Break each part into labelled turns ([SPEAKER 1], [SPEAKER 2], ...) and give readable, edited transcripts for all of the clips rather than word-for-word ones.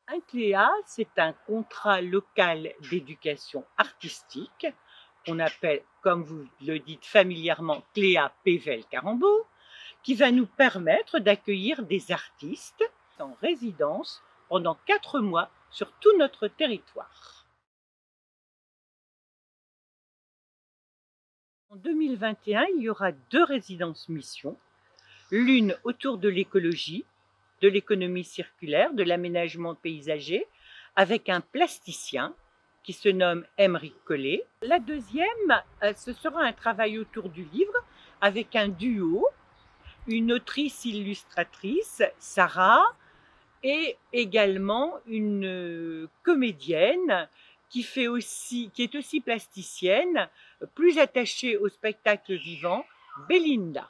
[SPEAKER 1] Un CLEA, c'est un contrat local d'éducation artistique qu'on appelle, comme vous le dites familièrement, CLEA Pével-Carembault, qui va nous permettre d'accueillir des artistes en résidence pendant 4 mois sur tout notre territoire. En 2021, il y aura 2 résidences missions, l'une autour de l'écologie, de l'économie circulaire, de l'aménagement paysager, avec un plasticien qui se nomme Aymeric Collet. La deuxième, ce sera un travail autour du livre avec un duo, une autrice illustratrice, Sarah, et également une comédienne qui est aussi plasticienne, plus attachée au spectacle vivant, Belinda.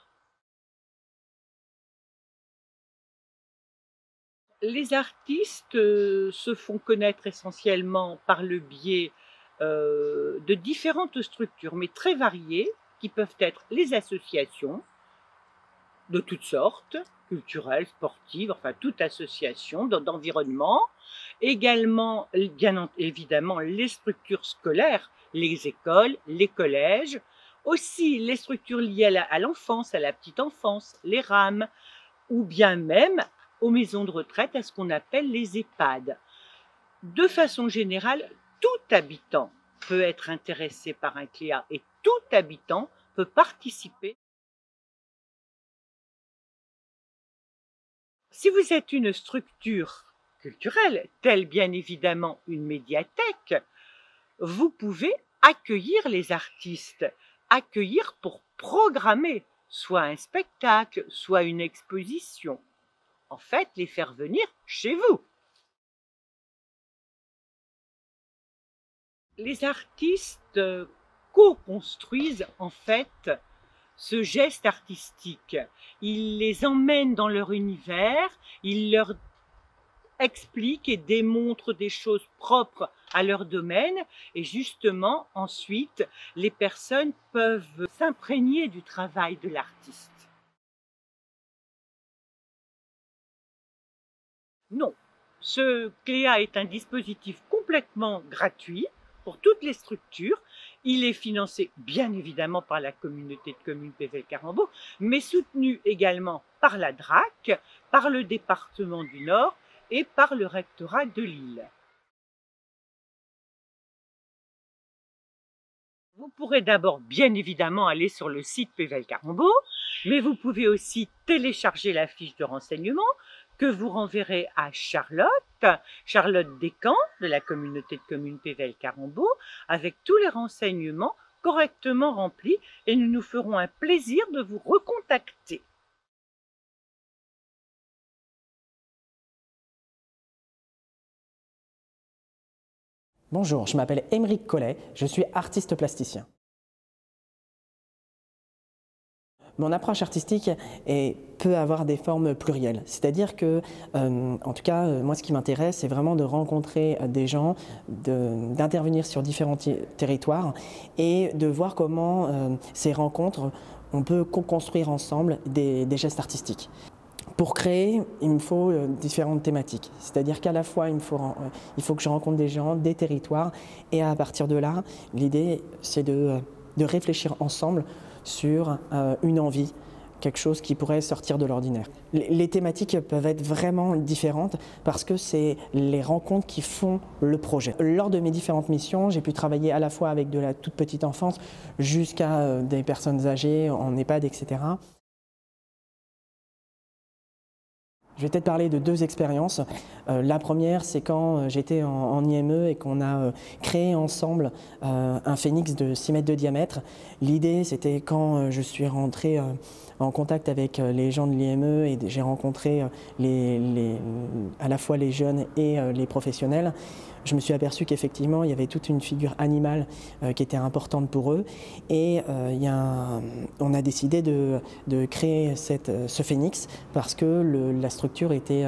[SPEAKER 1] Les artistes se font connaître essentiellement par le biais de différentes structures, mais très variées, qui peuvent être les associations de toutes sortes, culturelles, sportives, enfin toute association d'environnement, également bien évidemment les structures scolaires, les écoles, les collèges, aussi les structures liées à l'enfance, à la petite enfance, les RAM, ou bien même aux maisons de retraite, à ce qu'on appelle les EHPAD. De façon générale, tout habitant peut être intéressé par un CLEA et tout habitant peut participer. Si vous êtes une structure culturelle, telle bien évidemment une médiathèque, vous pouvez accueillir les artistes, accueillir pour programmer soit un spectacle, soit une exposition. En fait, les faire venir chez vous. Les artistes co-construisent en fait ce geste artistique. Ils les emmènent dans leur univers, ils leur expliquent et démontrent des choses propres à leur domaine et justement ensuite les personnes peuvent s'imprégner du travail de l'artiste. Non, ce CLEA est un dispositif complètement gratuit pour toutes les structures. Il est financé bien évidemment par la communauté de communes Pével-Carembault, mais soutenu également par la DRAC, par le département du Nord et par le rectorat de Lille. Vous pourrez d'abord bien évidemment aller sur le site Pével-Carembault, mais vous pouvez aussi télécharger la fiche de renseignement que vous renverrez à Charlotte Descamps de la communauté de communes Pével-Carembault, avec tous les renseignements correctement remplis et nous nous ferons un plaisir de vous recontacter.
[SPEAKER 2] Bonjour, je m'appelle Aymeric Collet, je suis artiste plasticien. Mon approche artistique peut avoir des formes plurielles, c'est-à-dire que, en tout cas, moi ce qui m'intéresse, c'est vraiment de rencontrer des gens, d'intervenir sur différents territoires et de voir comment ces rencontres, on peut co-construire ensemble des gestes artistiques. Pour créer, il me faut différentes thématiques, c'est-à-dire qu'à la fois il faut que je rencontre des gens, des territoires, et à partir de là, l'idée c'est de réfléchir ensemble sur une envie, quelque chose qui pourrait sortir de l'ordinaire. Les thématiques peuvent être vraiment différentes parce que c'est les rencontres qui font le projet. Lors de mes différentes missions, j'ai pu travailler à la fois avec de la toute petite enfance jusqu'à des personnes âgées en EHPAD, etc. Je vais peut-être parler de 2 expériences. La première, c'est quand j'étais en IME et qu'on a créé ensemble un phénix de 6 mètres de diamètre. L'idée, c'était quand je suis rentré en contact avec les gens de l'IME et j'ai rencontré à la fois les jeunes et les professionnels. Je me suis aperçu qu'effectivement, il y avait toute une figure animale qui était importante pour eux. Et on a décidé de créer ce phénix parce que la structure était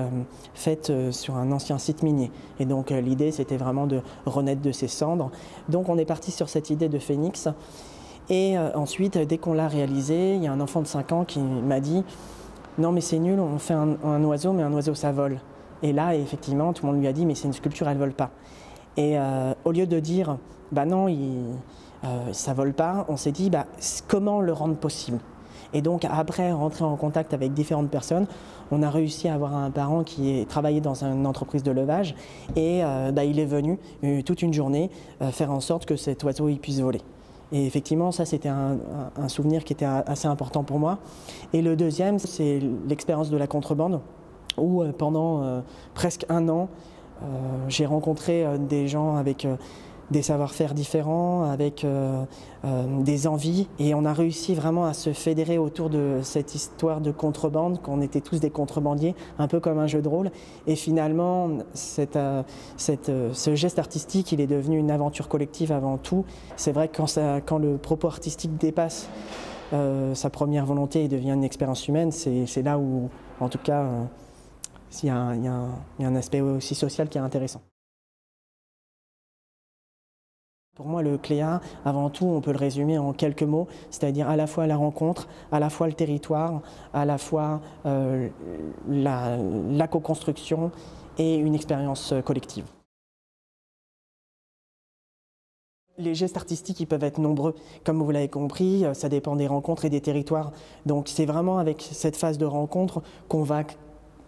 [SPEAKER 2] faite sur un ancien site minier. Et donc l'idée, c'était vraiment de renaître de ses cendres. Donc on est parti sur cette idée de phénix. Et ensuite, dès qu'on l'a réalisé, il y a un enfant de 5 ans qui m'a dit « Non mais c'est nul, on fait un oiseau, mais un oiseau ça vole ». Et là, effectivement, tout le monde lui a dit « mais c'est une sculpture, elle ne vole pas ». Et au lieu de dire « bah non, ça ne vole pas », on s'est dit bah, « comment le rendre possible ?» Et donc après rentrer en contact avec différentes personnes, on a réussi à avoir un parent qui travaillait dans une entreprise de levage et il est venu toute une journée faire en sorte que cet oiseau il puisse voler. Et effectivement, ça c'était un souvenir qui était assez important pour moi. Et le deuxième, c'est l'expérience de la contrebande, où pendant presque un an, j'ai rencontré des gens avec des savoir-faire différents, avec des envies, et on a réussi vraiment à se fédérer autour de cette histoire de contrebande, qu'on était tous des contrebandiers, un peu comme un jeu de rôle. Et finalement, ce geste artistique, il est devenu une aventure collective avant tout. C'est vrai que quand le propos artistique dépasse sa première volonté et devient une expérience humaine, c'est là où, en tout cas, il y a un aspect aussi social qui est intéressant. Pour moi, le CLEA, avant tout, on peut le résumer en quelques mots, c'est-à-dire à la fois la rencontre, à la fois le territoire, à la fois la co-construction et une expérience collective. Les gestes artistiques, ils peuvent être nombreux. Comme vous l'avez compris, ça dépend des rencontres et des territoires. Donc c'est vraiment avec cette phase de rencontre qu'on va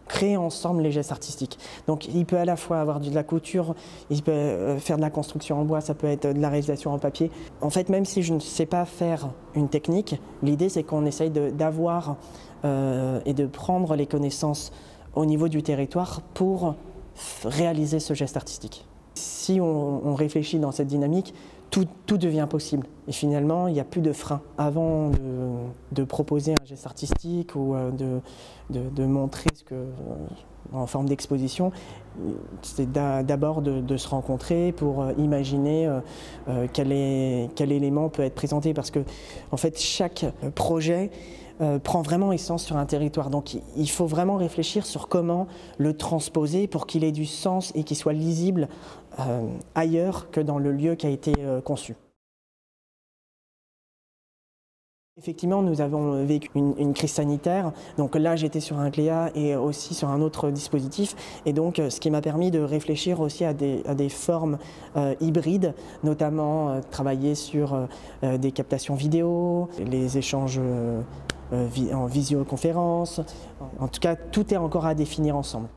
[SPEAKER 2] créer ensemble les gestes artistiques. Donc il peut à la fois avoir de la couture, il peut faire de la construction en bois, ça peut être de la réalisation en papier. En fait, même si je ne sais pas faire une technique, l'idée c'est qu'on essaye d'avoir et de prendre les connaissances au niveau du territoire pour réaliser ce geste artistique. Si on réfléchit dans cette dynamique, tout devient possible. Et finalement, il n'y a plus de frein. Avant de proposer un geste artistique ou de montrer en forme d'exposition, c'est d'abord de se rencontrer pour imaginer quel élément peut être présenté. Parce que, en fait, chaque projet prend vraiment essence sur un territoire. Donc il faut vraiment réfléchir sur comment le transposer pour qu'il ait du sens et qu'il soit lisible ailleurs que dans le lieu qui a été conçu. Effectivement, nous avons vécu une crise sanitaire, donc là j'étais sur un CLEA et aussi sur un autre dispositif, et donc ce qui m'a permis de réfléchir aussi à des formes hybrides, notamment travailler sur des captations vidéo, les échanges en visioconférence. En tout cas, tout est encore à définir ensemble.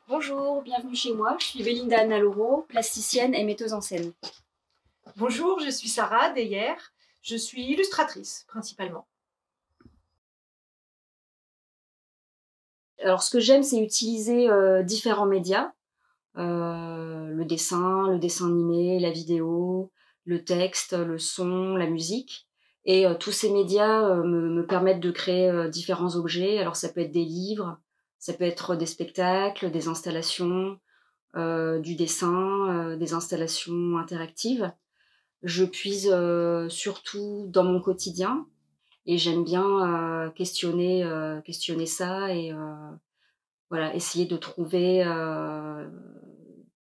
[SPEAKER 3] Bonjour, bienvenue chez moi. Je suis Belinda Annaloro, plasticienne et metteuse en scène.
[SPEAKER 4] Bonjour, je suis Sarah Deyer. Je suis illustratrice principalement.
[SPEAKER 3] Alors, ce que j'aime, c'est utiliser différents médias. Le dessin animé, la vidéo, le texte, le son, la musique. Et tous ces médias me permettent de créer différents objets. Alors, ça peut être des livres, ça peut être des spectacles, des installations, du dessin, des installations interactives. Je puise surtout dans mon quotidien et j'aime bien questionner ça et voilà, essayer de trouver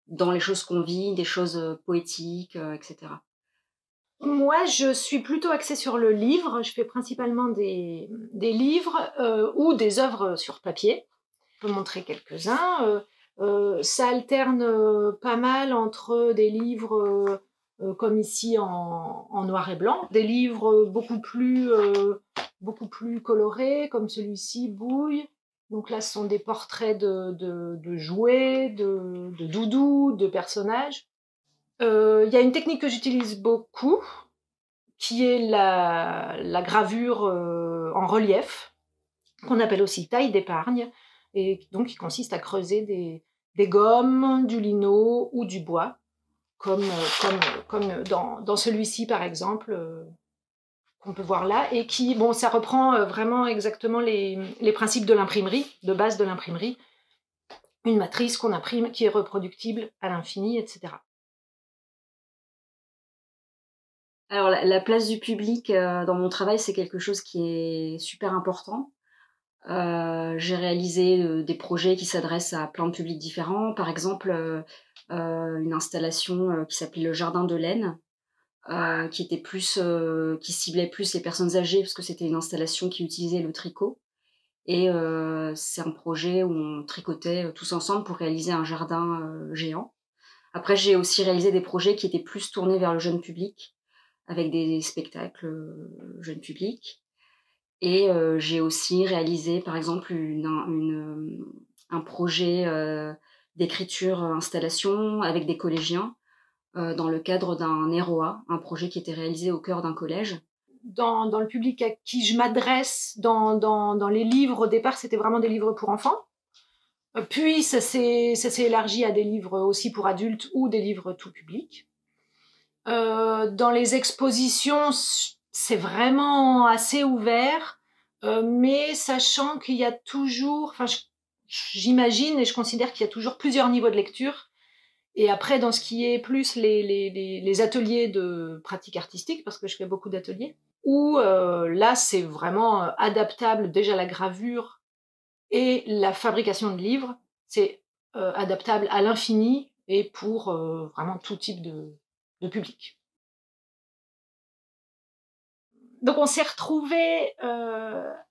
[SPEAKER 3] dans les choses qu'on vit des choses poétiques, etc.
[SPEAKER 4] Moi, je suis plutôt axée sur le livre. Je fais principalement des livres ou des œuvres sur papier. Je peux montrer quelques-uns. Ça alterne pas mal entre des livres comme ici en noir et blanc, des livres beaucoup plus colorés comme celui-ci, Bouille. Donc là, ce sont des portraits de jouets, de doudous, de personnages. Il y a une technique que j'utilise beaucoup, qui est la gravure en relief, qu'on appelle aussi taille d'épargne, et donc qui consiste à creuser des gommes, du lino ou du bois, comme dans celui-ci par exemple, qu'on peut voir là, et qui, bon, ça reprend vraiment exactement les principes de l'imprimerie, de base de l'imprimerie, une matrice qu'on imprime qui est reproductible à l'infini, etc.
[SPEAKER 3] Alors, la place du public dans mon travail, c'est quelque chose qui est super important. J'ai réalisé des projets qui s'adressent à plein de publics différents. Par exemple, une installation qui s'appelait le Jardin de laine, qui était plus, qui ciblait plus les personnes âgées, parce que c'était une installation qui utilisait le tricot. Et c'est un projet où on tricotait tous ensemble pour réaliser un jardin géant. Après, j'ai aussi réalisé des projets qui étaient plus tournés vers le jeune public, avec des spectacles jeune public. Et j'ai aussi réalisé, par exemple, un projet d'écriture installation avec des collégiens dans le cadre d'un EROA, un projet qui était réalisé au cœur d'un collège.
[SPEAKER 4] Dans le public à qui je m'adresse, dans les livres, au départ, c'était vraiment des livres pour enfants. Puis, ça s'est élargi à des livres aussi pour adultes ou des livres tout public. Dans les expositions, c'est vraiment assez ouvert, mais sachant qu'il y a toujours, enfin, j'imagine et je considère qu'il y a toujours plusieurs niveaux de lecture. Et après, dans ce qui est plus les ateliers de pratique artistique, parce que je fais beaucoup d'ateliers, où là, c'est vraiment adaptable, déjà la gravure et la fabrication de livres, c'est adaptable à l'infini et pour vraiment tout type de public. Donc on s'est retrouvés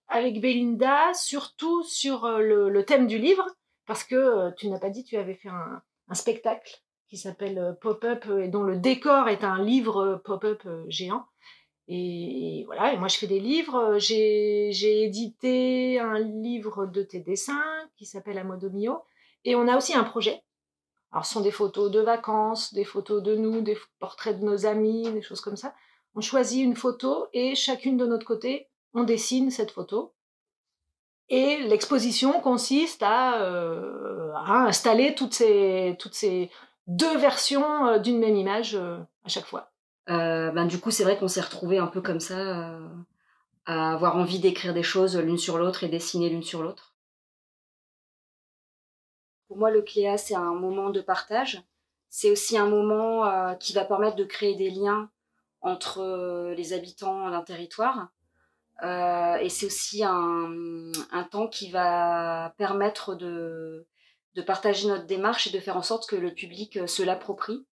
[SPEAKER 4] avec Belinda, surtout sur le thème du livre, parce que tu n'as pas dit, tu avais fait un spectacle qui s'appelle Pop-up et dont le décor est un livre pop-up géant. Et voilà, et moi je fais des livres. J'ai édité un livre de tes dessins qui s'appelle Amodo Mio. Et on a aussi un projet. Alors ce sont des photos de vacances, des photos de nous, des portraits de nos amis, des choses comme ça. On choisit une photo et chacune de notre côté, on dessine cette photo. Et l'exposition consiste à installer toutes ces deux versions d'une même image à chaque fois.
[SPEAKER 3] Du coup, c'est vrai qu'on s'est retrouvés un peu comme ça, à avoir envie d'écrire des choses l'une sur l'autre et dessiner l'une sur l'autre. Pour moi, le Cléa, c'est un moment de partage. C'est aussi un moment qui va permettre de créer des liens entre les habitants d'un territoire. Et c'est aussi un temps qui va permettre de partager notre démarche et de faire en sorte que le public se l'approprie.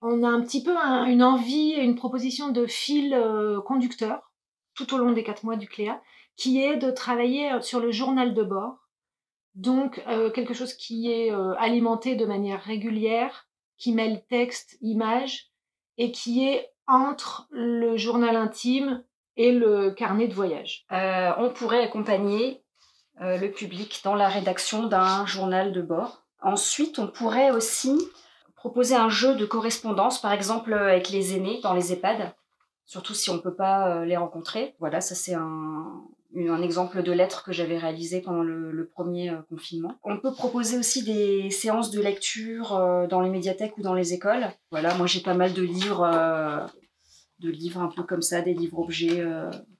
[SPEAKER 4] On a un petit peu une envie et une proposition de fil conducteur tout au long des 4 mois du Cléa, qui est de travailler sur le journal de bord. Donc quelque chose qui est alimenté de manière régulière, qui mêle texte, image, et qui est entre le journal intime et le carnet de voyage.
[SPEAKER 3] On pourrait accompagner le public dans la rédaction d'un journal de bord. Ensuite, on pourrait aussi proposer un jeu de correspondance, par exemple avec les aînés dans les EHPAD, surtout si on ne peut pas les rencontrer. Voilà, ça c'est un exemple de lettre que j'avais réalisé pendant le premier confinement. On peut proposer aussi des séances de lecture dans les médiathèques ou dans les écoles. Voilà, moi j'ai pas mal de livres un peu comme ça, des livres-objets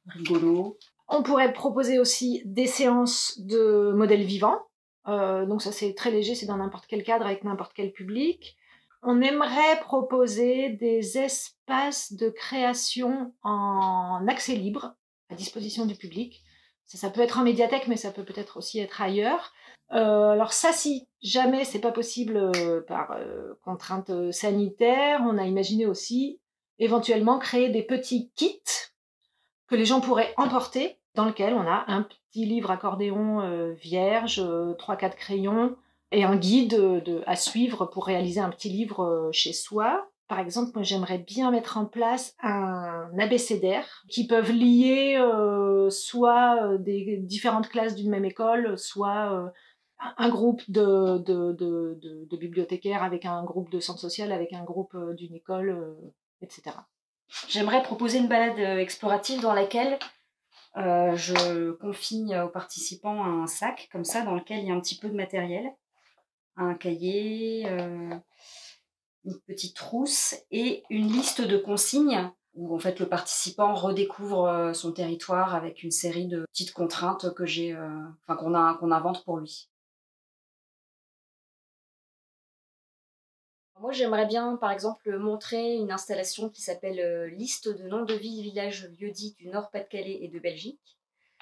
[SPEAKER 3] rigolos.
[SPEAKER 4] On pourrait proposer aussi des séances de modèles vivants. Donc ça c'est très léger, c'est dans n'importe quel cadre avec n'importe quel public. On aimerait proposer des espaces de création en accès libre à disposition du public. Ça peut être en médiathèque, mais ça peut peut-être aussi être ailleurs. Alors ça, si jamais c'est pas possible par contraintes sanitaires, on a imaginé aussi éventuellement créer des petits kits que les gens pourraient emporter, dans lequel on a un petit livre accordéon vierge, 3-4 crayons, et un guide à suivre pour réaliser un petit livre chez soi. Par exemple, moi j'aimerais bien mettre en place un abécédaire qui peuvent lier soit des différentes classes d'une même école, soit un groupe de bibliothécaires avec un groupe de centre social, avec un groupe d'une école, etc.
[SPEAKER 3] J'aimerais proposer une balade explorative dans laquelle je confie aux participants un sac comme ça dans lequel il y a un petit peu de matériel, un cahier, une petite trousse et une liste de consignes où en fait le participant redécouvre son territoire avec une série de petites contraintes qu'on invente pour lui. Moi, j'aimerais bien, par exemple, montrer une installation qui s'appelle Liste de noms de villes, villages, lieux-dits du Nord-Pas-de-Calais et de Belgique.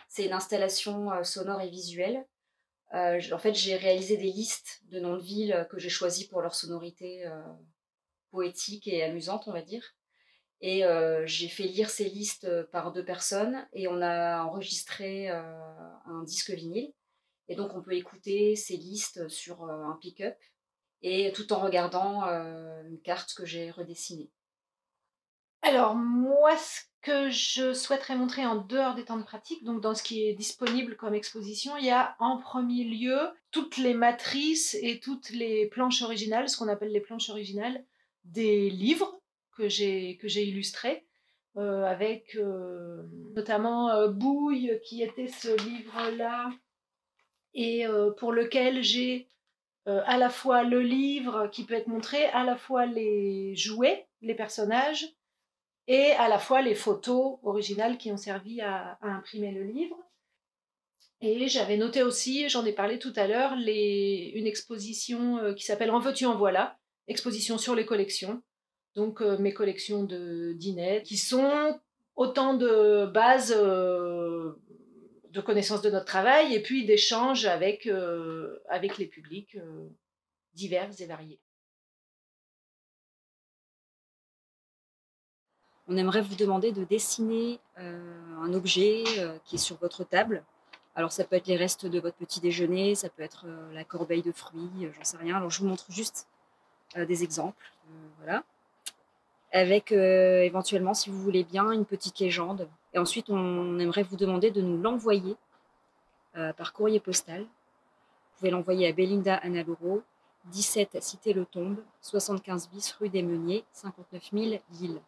[SPEAKER 3] C'est une installation sonore et visuelle En fait, j'ai réalisé des listes de noms de villes que j'ai choisis pour leur sonorité poétique et amusante, on va dire. Et j'ai fait lire ces listes par 2 personnes et on a enregistré un disque vinyle. Et donc, on peut écouter ces listes sur un pick-up et tout en regardant une carte que j'ai redessinée.
[SPEAKER 4] Alors moi, ce que je souhaiterais montrer en dehors des temps de pratique, donc dans ce qui est disponible comme exposition, il y a en premier lieu toutes les matrices et toutes les planches originales, ce qu'on appelle les planches originales, des livres que j'ai illustrés, avec notamment Bouille, qui était ce livre-là, et pour lequel j'ai à la fois le livre qui peut être montré, à la fois les jouets, les personnages, et à la fois les photos originales qui ont servi à imprimer le livre. Et j'avais noté aussi, j'en ai parlé tout à l'heure, une exposition qui s'appelle En veux-tu en voilà, exposition sur les collections. Donc mes collections de Dinette, qui sont autant de bases de connaissance de notre travail et puis d'échanges avec les publics divers et variés.
[SPEAKER 3] On aimerait vous demander de dessiner un objet qui est sur votre table. Alors ça peut être les restes de votre petit déjeuner, ça peut être la corbeille de fruits, j'en sais rien. Alors je vous montre juste des exemples, voilà. Avec éventuellement, si vous voulez bien, une petite légende. Et ensuite, on aimerait vous demander de nous l'envoyer par courrier postal. Vous pouvez l'envoyer à Belinda Analoro, 17 Cité Le Tombe, 75 bis rue des Meuniers, 59 000 Lille.